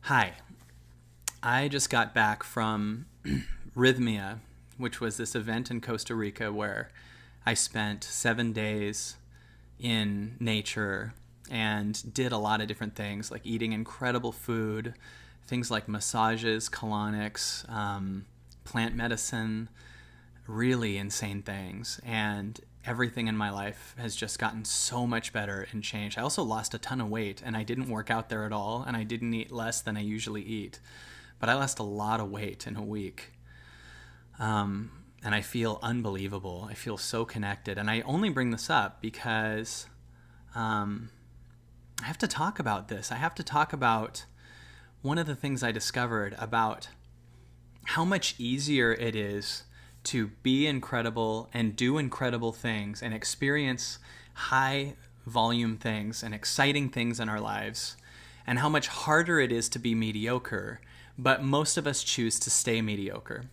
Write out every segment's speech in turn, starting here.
Hi, I just got back from Rhythmia, which was this event in Costa Rica where I spent 7 days in nature and did a lot of different things, like eating incredible food, things like massages, colonics, plant medicine, really insane things. And everything in my life has just gotten so much better and changed. I also lost a ton of weight, and I didn't work out there at all, and I didn't eat less than I usually eat. But I lost a lot of weight in a week. And I feel unbelievable. I feel so connected. And I only bring this up because I have to talk about this. I have to talk about one of the things I discovered about how much easier it is to be incredible and do incredible things and experience high volume things and exciting things in our lives, and how much harder it is to be mediocre, but most of us choose to stay mediocre.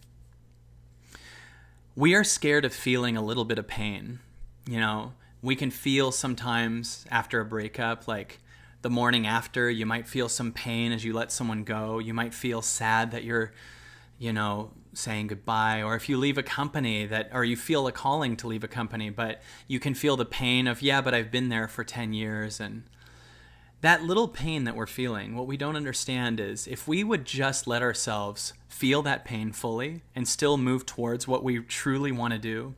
We are scared of feeling a little bit of pain. You know, we can feel sometimes after a breakup, like the morning after, you might feel some pain as you let someone go. You might feel sad that you're, saying goodbye, or if you leave a company or you feel a calling to leave a company, but you can feel the pain of, yeah, but I've been there for 10 years. And that little pain that we're feeling, what we don't understand is if we would just let ourselves feel that pain fully and still move towards what we truly want to do,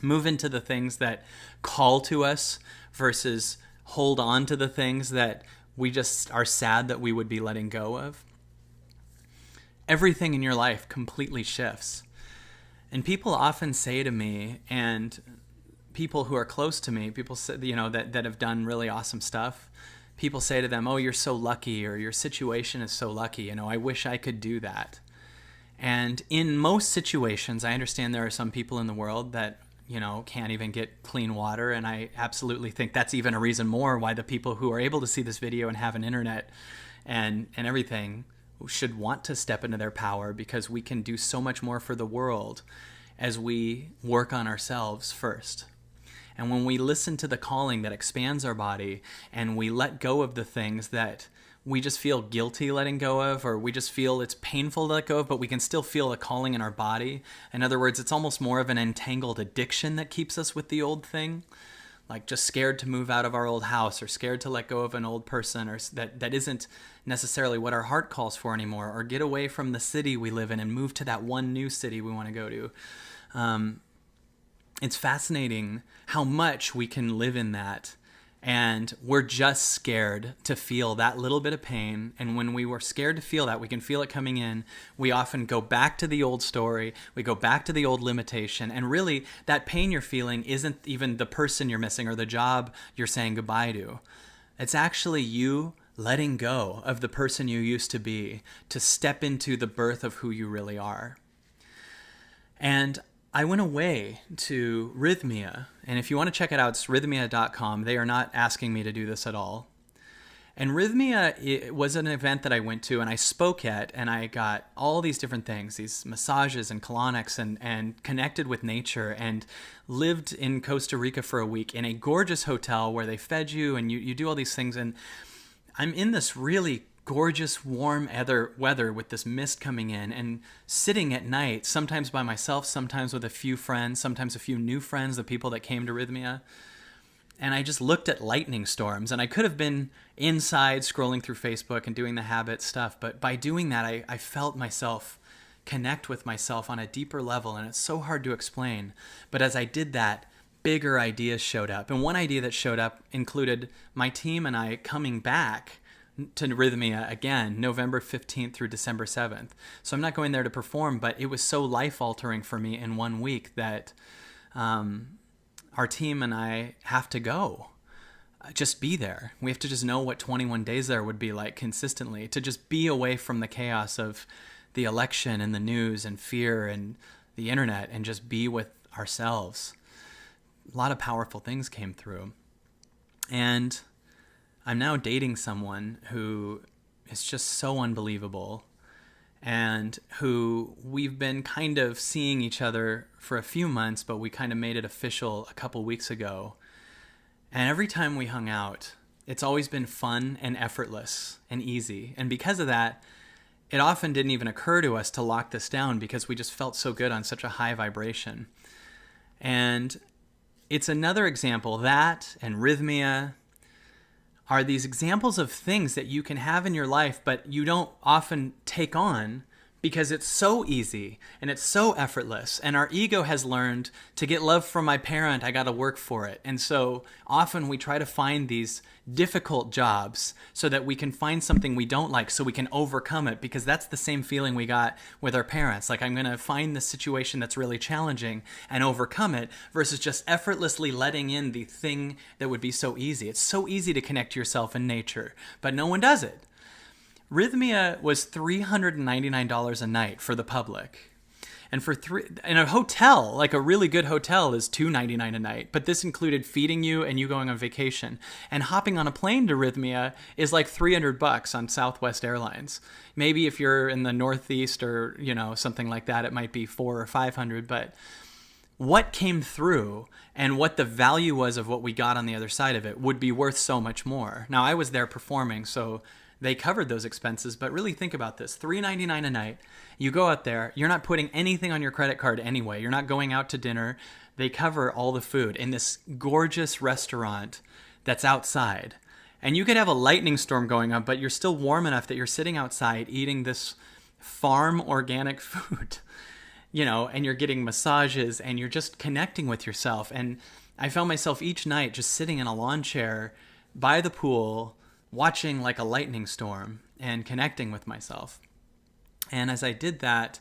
move into the things that call to us versus hold on to the things that we just are sad that we would be letting go of, everything in your life completely shifts. And people often say to me, and people who are close to me, people say, that have done really awesome stuff, people say to them, oh, you're so lucky, or your situation is so lucky. I wish I could do that. And in most situations, I understand there are some people in the world that, can't even get clean water. And I absolutely think that's even a reason more why the people who are able to see this video and have an internet and everything should want to step into their power, because we can do so much more for the world as we work on ourselves first. And when we listen to the calling that expands our body and we let go of the things that we just feel guilty letting go of, or we just feel it's painful to let go of, but we can still feel a calling in our body. In other words, it's almost more of an entangled addiction that keeps us with the old thing, like just scared to move out of our old house, or scared to let go of an old person, or that isn't necessarily what our heart calls for anymore, or get away from the city we live in and move to that one new city we want to go to. It's fascinating how much we can live in that. And we're just scared to feel that little bit of pain. And when we were scared to feel that, we can feel it coming in. We often go back to the old story. We go back to the old limitation. And really, that pain you're feeling isn't even the person you're missing or the job you're saying goodbye to. It's actually you letting go of the person you used to be to step into the birth of who you really are. And I went away to Rhythmia, and if you want to check it out, it's rhythmia.com. They are not asking me to do this at all. And Rhythmia, it was an event that I went to, and I spoke at, and I got all these different things, these massages and colonics, and connected with nature, and lived in Costa Rica for a week in a gorgeous hotel where they fed you, and you do all these things. And I'm in this really gorgeous warm weather with this mist coming in, and sitting at night, sometimes by myself, sometimes with a few friends, sometimes a few new friends, the people that came to Rhythmia. And I just looked at lightning storms, and I could have been inside scrolling through Facebook and doing the habit stuff, but by doing that, I felt myself connect with myself on a deeper level, and it's so hard to explain. But as I did that, bigger ideas showed up. And one idea that showed up included my team and I coming back to Rhythmia again, November 15th through December 7th. So I'm not going there to perform, but it was so life-altering for me in 1 week that our team and I have to go. Just be there. We have to just know what 21 days there would be like consistently, to just be away from the chaos of the election and the news and fear and the internet, and just be with ourselves. A lot of powerful things came through. And I'm now dating someone who is just so unbelievable, and who we've been kind of seeing each other for a few months, but we kind of made it official a couple weeks ago. And every time we hung out, It's always been fun and effortless and easy. And because of that, it often didn't even occur to us to lock this down because we just felt so good on such a high vibration. And it's another example, that and Rhythmia are these examples of things that you can have in your life, but you don't often take on because it's so easy and it's so effortless. And our ego has learned, to get love from my parent, I got to work for it. And so often we try to find these difficult jobs so that we can find something we don't like so we can overcome it, because that's the same feeling we got with our parents. Like, I'm going to find this situation that's really challenging and overcome it, versus just effortlessly letting in the thing that would be so easy. It's so easy to connect to yourself in nature, but no one does it. Rhythmia was $399 a night for the public. And in a hotel, like a really good hotel, is $299 a night. But this included feeding you and you going on vacation. And hopping on a plane to Rhythmia is like $300 on Southwest Airlines. Maybe if you're in the Northeast or, something like that, it might be $400 or $500. But what came through and what the value was of what we got on the other side of it would be worth so much more. Now, I was there performing, so they covered those expenses, but really think about this. $399 a night. You go out there, you're not putting anything on your credit card anyway. You're not going out to dinner. They cover all the food in this gorgeous restaurant that's outside. And you could have a lightning storm going on, but you're still warm enough that you're sitting outside eating this farm organic food, and you're getting massages and you're just connecting with yourself. And I found myself each night just sitting in a lawn chair by the pool, watching like a lightning storm and connecting with myself. And as I did that,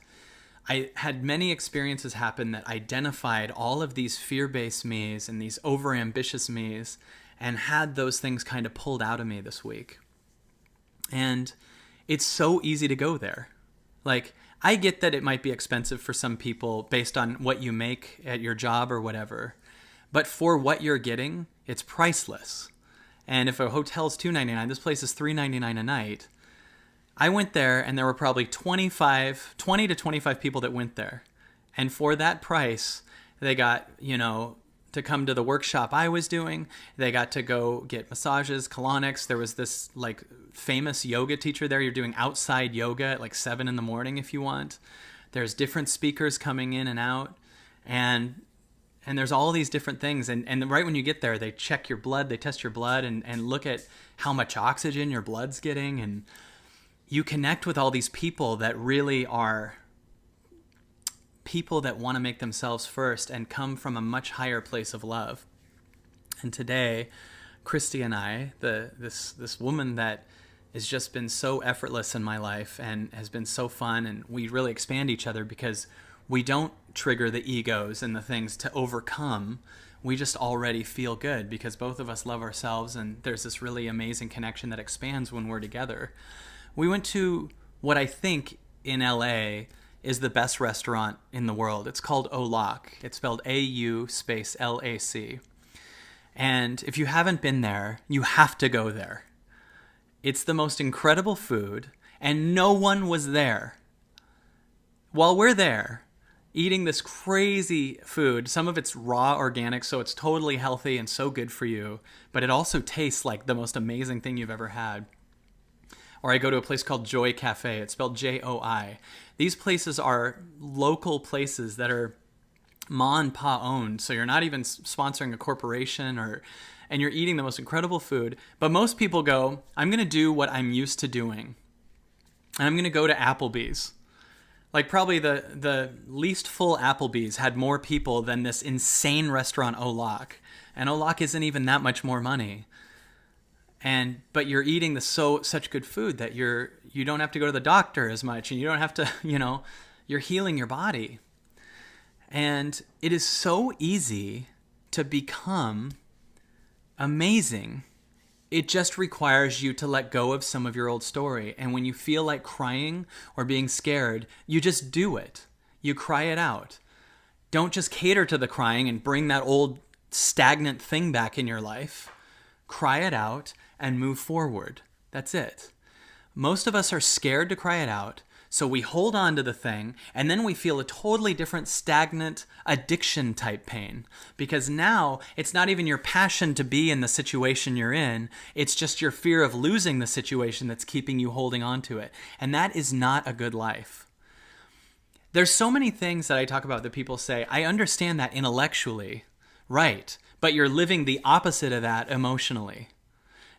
I had many experiences happen that identified all of these fear-based me's and these overambitious me's, and had those things kind of pulled out of me this week. And it's so easy to go there. Like, I get that it might be expensive for some people based on what you make at your job or whatever, but for what you're getting, it's priceless. And if a hotel's $299, this place is $399 a night. I went there and there were probably 20 to 25 people that went there. And for that price, they got, to come to the workshop I was doing. They got to go get massages, colonics. There was this like famous yoga teacher there. You're doing outside yoga at like 7 a.m. if you want. There's different speakers coming in and out. And there's all these different things. And right when you get there, they check your blood, they test your blood and look at how much oxygen your blood's getting. And you connect with all these people that really are people that want to make themselves first and come from a much higher place of love. And today, Christy and I, this woman that has just been so effortless in my life and has been so fun, and we really expand each other because we don't trigger the egos and the things to overcome. We just already feel good because both of us love ourselves, and there's this really amazing connection that expands when we're together. We went to what I think in LA is the best restaurant in the world. It's called Olac. It's spelled AU space LAC. And if you haven't been there, you have to go there. It's the most incredible food, and no one was there. While we're there, eating this crazy food, some of it's raw organic, so it's totally healthy and so good for you, but it also tastes like the most amazing thing you've ever had. Or I go to a place called Joy Cafe. It's spelled J-O-I. These places are local places that are ma and pa owned, so you're not even sponsoring a corporation, and you're eating the most incredible food. But most people go, I'm going to do what I'm used to doing, and I'm going to go to Applebee's. Like, probably the least full Applebee's had more people than this insane restaurant Olac. And Olac isn't even that much more money. But you're eating such good food that you don't have to go to the doctor as much, and you don't have to, you're healing your body. And it is so easy to become amazing. It just requires you to let go of some of your old story. And when you feel like crying or being scared, you just do it. You cry it out. Don't just cater to the crying and bring that old stagnant thing back in your life. Cry it out and move forward. That's it. Most of us are scared to cry it out, So we hold on to the thing, and then we feel a totally different stagnant addiction type pain. Because now it's not even your passion to be in the situation you're in, it's just your fear of losing the situation that's keeping you holding on to it. And that is not a good life. There's so many things that I talk about that people say, I understand that intellectually, right, but you're living the opposite of that emotionally.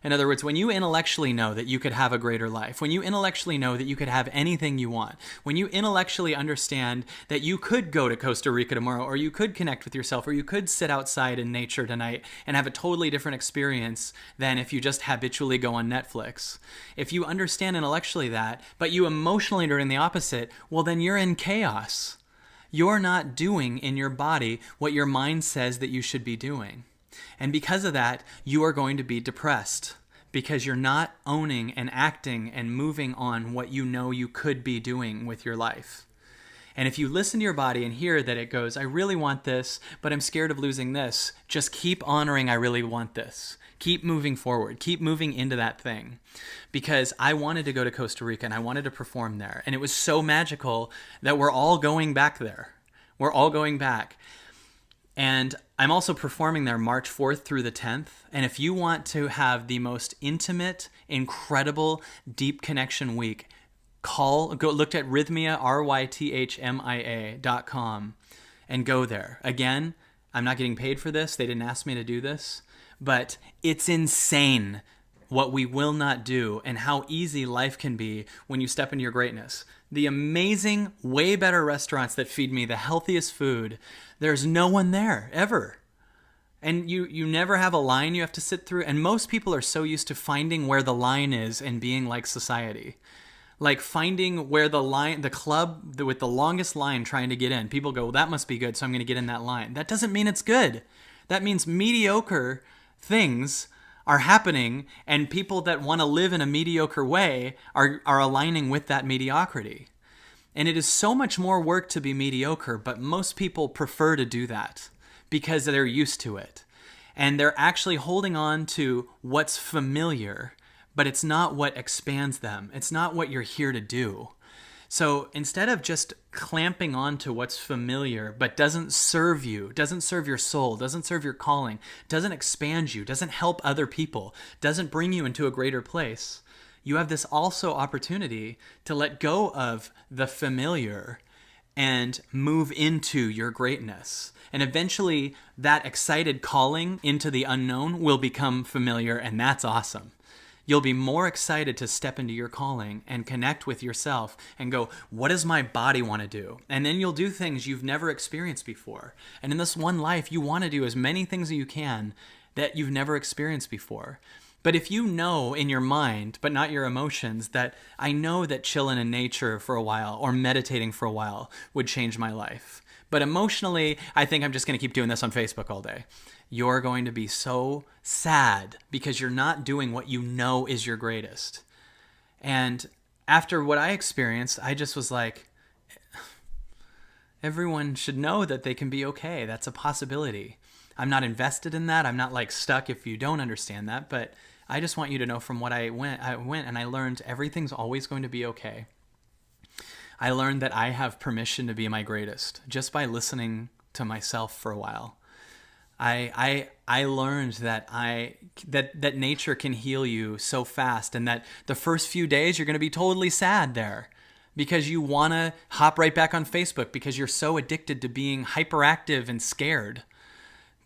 In other words, when you intellectually know that you could have a greater life, when you intellectually know that you could have anything you want, when you intellectually understand that you could go to Costa Rica tomorrow, or you could connect with yourself, or you could sit outside in nature tonight and have a totally different experience than if you just habitually go on Netflix. If you understand intellectually that, but you emotionally are in the opposite, well, then you're in chaos. You're not doing in your body what your mind says that you should be doing. And because of that, you are going to be depressed because you're not owning and acting and moving on what you know you could be doing with your life. And if you listen to your body and hear that it goes, I really want this, but I'm scared of losing this, just keep honoring I really want this. Keep moving forward. Keep moving into that thing. Because I wanted to go to Costa Rica and I wanted to perform there. And it was so magical that we're all going back there. We're all going back. And I'm also performing there March 4th through the 10th. And if you want to have the most intimate, incredible, deep connection week, go look at Rhythmia, RYTHMIA.com, and go there. Again, I'm not getting paid for this. They didn't ask me to do this. But it's insane what we will not do and how easy life can be when you step into your greatness. The amazing, way better restaurants that feed me the healthiest food, there's no one there, ever. And you never have a line you have to sit through. And most people are so used to finding where the line is and being like society. Like finding where the club with the longest line trying to get in. People go, well, that must be good, so I'm going to get in that line. That doesn't mean it's good. That means mediocre things are happening, and people that want to live in a mediocre way are aligning with that mediocrity. And it is so much more work to be mediocre, but most people prefer to do that because they're used to it. And they're actually holding on to what's familiar, but it's not what expands them. It's not what you're here to do. So instead of just clamping on to what's familiar but doesn't serve you, doesn't serve your soul, doesn't serve your calling, doesn't expand you, doesn't help other people, doesn't bring you into a greater place, you have this also opportunity to let go of the familiar and move into your greatness. And eventually that excited calling into the unknown will become familiar, and that's awesome. You'll be more excited to step into your calling and connect with yourself and go, what does my body want to do? And then you'll do things you've never experienced before. And in this one life, you want to do as many things as you can that you've never experienced before. But if you know in your mind, but not your emotions, that I know that chilling in nature for a while or meditating for a while would change my life. But emotionally, I think I'm just going to keep doing this on Facebook all day. You're going to be so sad because you're not doing what you know is your greatest. And after what I experienced, I just was like, everyone should know that they can be okay. That's a possibility. I'm not invested in that. I'm not like stuck if you don't understand that. But I just want you to know from what I went and I learned everything's always going to be okay. I learned that I have permission to be my greatest just by listening to myself for a while. I learned that that nature can heal you so fast, and that the first few days you're going to be totally sad there because you want to hop right back on Facebook because you're so addicted to being hyperactive and scared.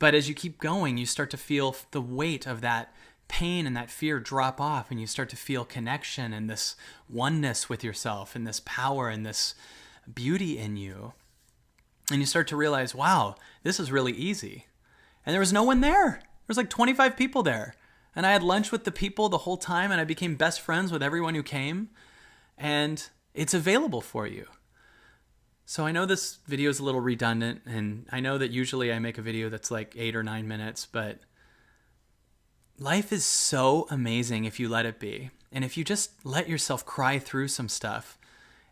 But as you keep going, you start to feel the weight of that pain and that fear drop off, and you start to feel connection and this oneness with yourself and this power and this beauty in you. And you start to realize, wow, this is really easy. And there was no one there. There was like 25 people there. And I had lunch with the people the whole time, and I became best friends with everyone who came. And it's available for you. So I know this video is a little redundant, and I know that usually I make a video that's like 8 or 9 minutes, but life is so amazing if you let it be. And if you just let yourself cry through some stuff,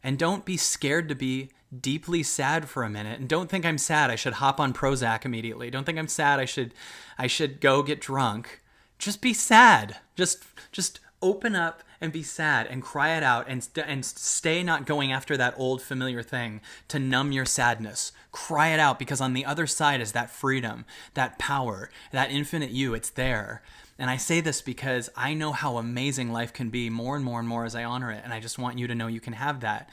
and don't be scared to be deeply sad for a minute, and don't think I'm sad, I should hop on Prozac immediately. Don't think I'm sad, I should go get drunk. Just be sad. Just open up and be sad and cry it out and stay not going after that old familiar thing to numb your sadness. Cry it out, because on the other side is that freedom, that power, that infinite you. It's there. And I say this because I know how amazing life can be more and more and more as I honor it. And I just want you to know you can have that.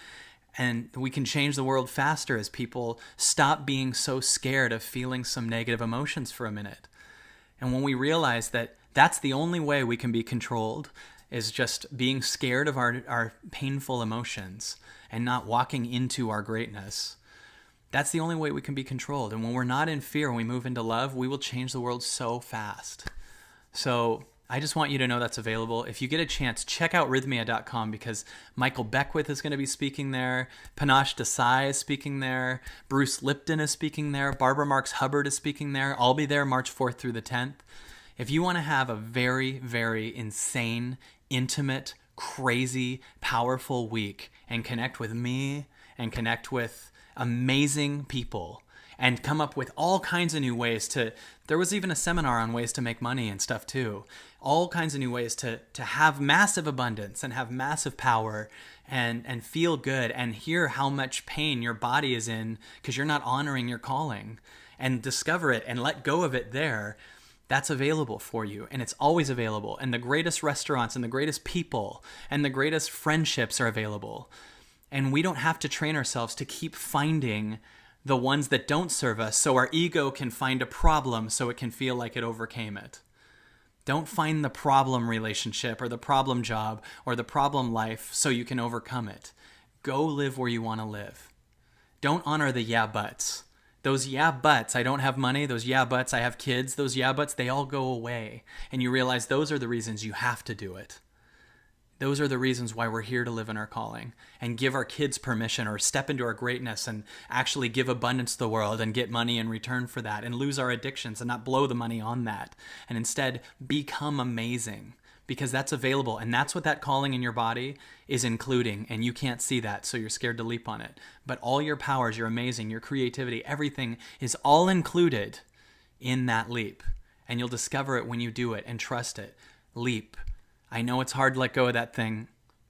And we can change the world faster as people stop being so scared of feeling some negative emotions for a minute. And when we realize that that's the only way we can be controlled, is just being scared of our painful emotions and not walking into our greatness. That's the only way we can be controlled. And when we're not in fear and we move into love, we will change the world so fast. So I just want you to know that's available. If you get a chance, check out Rythmia.com, because Michael Beckwith is going to be speaking there. Panache Desai is speaking there. Bruce Lipton is speaking there. Barbara Marks Hubbard is speaking there. I'll be there March 4th through the 10th. If you want to have a very, very insane, intimate, crazy, powerful week and connect with me and connect with amazing people and come up with all kinds of new ways there was even a seminar on ways to make money and stuff too. All kinds of new ways to have massive abundance and have massive power and feel good and hear how much pain your body is in because you're not honoring your calling, and discover it and let go of it there. That's available for you, and it's always available. And the greatest restaurants and the greatest people and the greatest friendships are available. And we don't have to train ourselves to keep finding the ones that don't serve us so our ego can find a problem so it can feel like it overcame it. Don't find the problem relationship or the problem job or the problem life so you can overcome it. Go live where you want to live. Don't honor the yeah buts. Those yeah buts, I don't have money, those yeah buts, I have kids, those yeah buts, they all go away. And you realize those are the reasons you have to do it. Those are the reasons why we're here to live in our calling and give our kids permission or step into our greatness and actually give abundance to the world and get money in return for that and lose our addictions and not blow the money on that. And instead become amazing, because that's available. And that's what that calling in your body is including. And you can't see that, so you're scared to leap on it. But all your powers, your amazing, your creativity, everything is all included in that leap. And you'll discover it when you do it and trust it. Leap. I know it's hard to let go of that thing,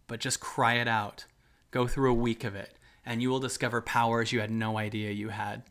but just cry it out. Go through a week of it, and you will discover powers you had no idea you had.